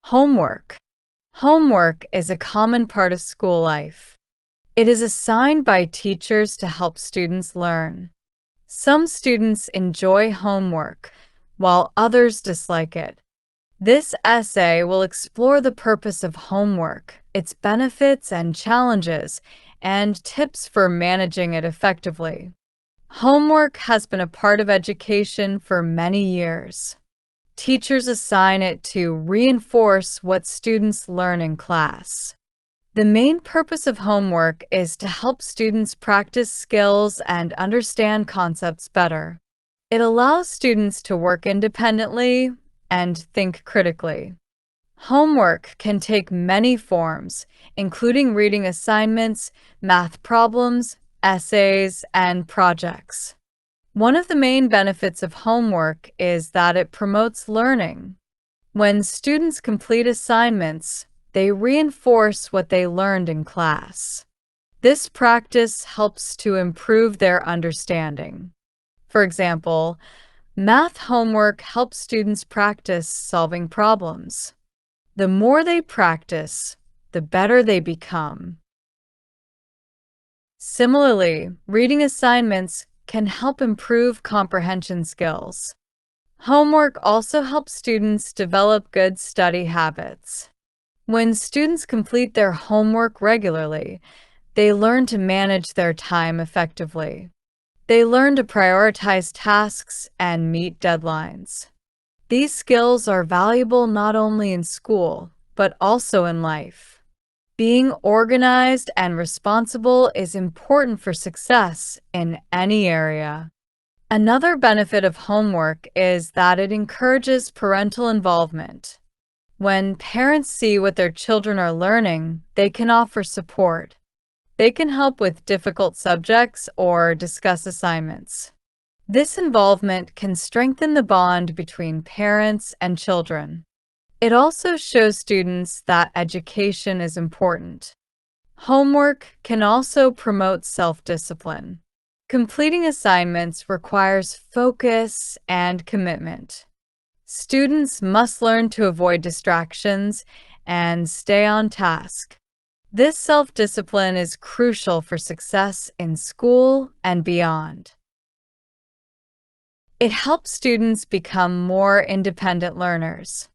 Homework. Homework is a common part of school life. It is assigned by teachers to help students learn. Some students enjoy homework, while others dislike it. This essay will explore the purpose of homework, its benefits and challenges, and tips for managing it effectively. Homework has been a part of education for many years. Teachers assign it to reinforce what students learn in class. The main purpose of homework is to help students practice skills and understand concepts better. It allows students to work independently and think critically. Homework can take many forms, including reading assignments, math problems, essays, and projects. One of the main benefits of homework is that it promotes learning. When students complete assignments, they reinforce what they learned in class. This practice helps to improve their understanding. For example, math homework helps students practice solving problems. The more they practice, the better they become. Similarly, reading assignments can help improve comprehension skills. Homework also helps students develop good study habits. When students complete their homework regularly, they learn to manage their time effectively. They learn to prioritize tasks and meet deadlines. These skills are valuable not only in school, but also in life. Being organized and responsible is important for success in any area. Another benefit of homework is that it encourages parental involvement. When parents see what their children are learning, they can offer support. They can help with difficult subjects or discuss assignments. This involvement can strengthen the bond between parents and children. It also shows students that education is important. Homework can also promote self-discipline. Completing assignments requires focus and commitment. Students must learn to avoid distractions and stay on task. This self-discipline is crucial for success in school and beyond. It helps students become more independent learners.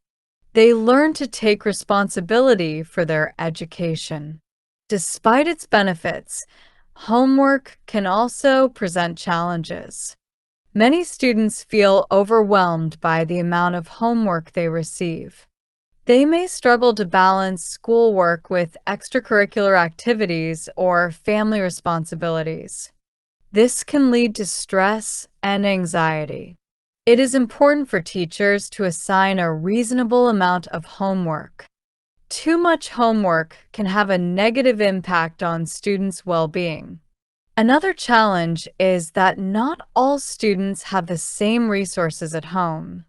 They learn to take responsibility for their education. Despite its benefits, homework can also present challenges. Many students feel overwhelmed by the amount of homework they receive. They may struggle to balance schoolwork with extracurricular activities or family responsibilities. This can lead to stress and anxiety. It is important for teachers to assign a reasonable amount of homework. Too much homework can have a negative impact on students' well-being. Another challenge is that not all students have the same resources at home.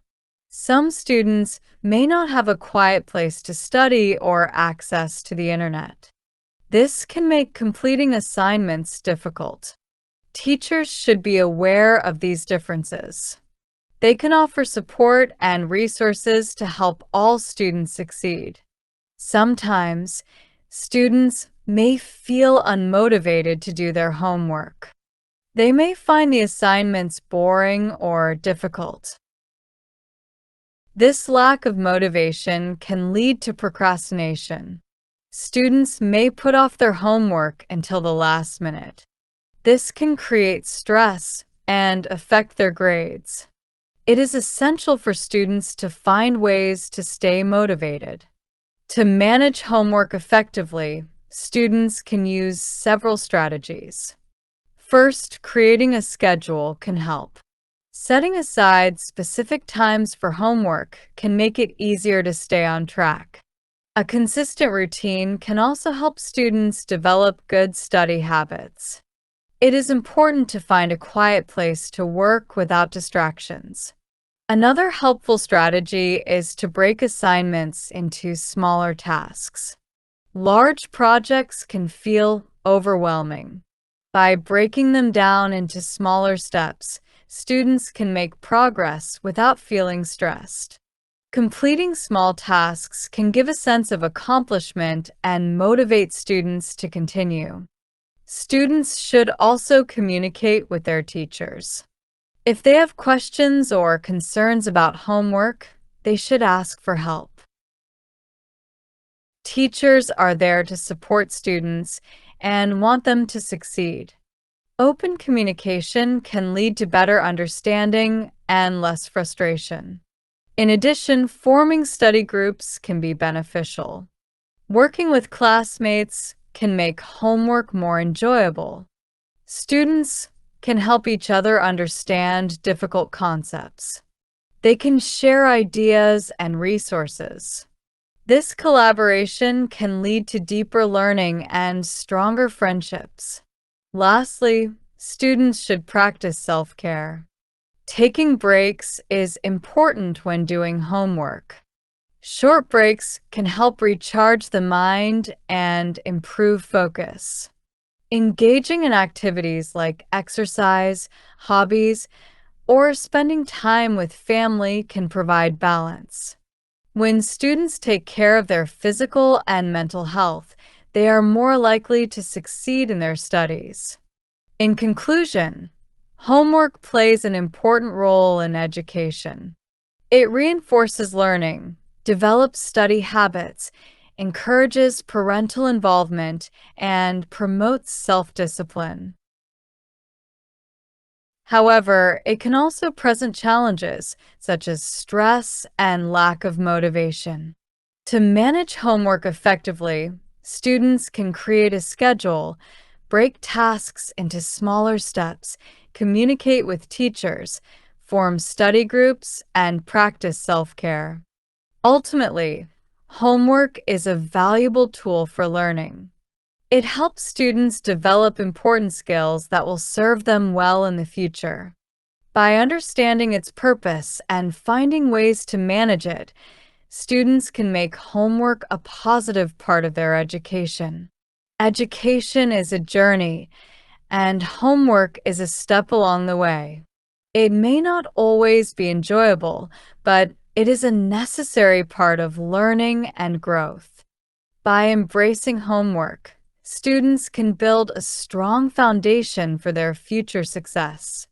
Some students may not have a quiet place to study or access to the internet. This can make completing assignments difficult. Teachers should be aware of these differences. They can offer support and resources to help all students succeed. Sometimes, students may feel unmotivated to do their homework. They may find the assignments boring or difficult. This lack of motivation can lead to procrastination. Students may put off their homework until the last minute. This can create stress and affect their grades. It is essential for students to find ways to stay motivated. To manage homework effectively, students can use several strategies. First, creating a schedule can help. Setting aside specific times for homework can make it easier to stay on track. A consistent routine can also help students develop good study habits. It is important to find a quiet place to work without distractions. Another helpful strategy is to break assignments into smaller tasks. Large projects can feel overwhelming. By breaking them down into smaller steps, students can make progress without feeling stressed. Completing small tasks can give a sense of accomplishment and motivate students to continue. Students should also communicate with their teachers. If they have questions or concerns about homework, they should ask for help. Teachers are there to support students and want them to succeed. Open communication can lead to better understanding and less frustration. In addition, forming study groups can be beneficial. Working with classmates can make homework more enjoyable. Students can help each other understand difficult concepts. They can share ideas and resources. This collaboration can lead to deeper learning and stronger friendships. Lastly, students should practice self-care. Taking breaks is important when doing homework. Short breaks can help recharge the mind and improve focus. Engaging in activities like exercise, hobbies, or spending time with family can provide balance. When students take care of their physical and mental health, they are more likely to succeed in their studies. In conclusion, homework plays an important role in education. It reinforces learning, develops study habits, encourages parental involvement, and promotes self-discipline. However, it can also present challenges such as stress and lack of motivation. To manage homework effectively, students can create a schedule, break tasks into smaller steps, communicate with teachers, form study groups, and practice self-care. Ultimately, homework is a valuable tool for learning. It helps students develop important skills that will serve them well in the future. By understanding its purpose and finding ways to manage it, students can make homework a positive part of their education. Education is a journey, and homework is a step along the way. It may not always be enjoyable, but it is a necessary part of learning and growth. By embracing homework, students can build a strong foundation for their future success.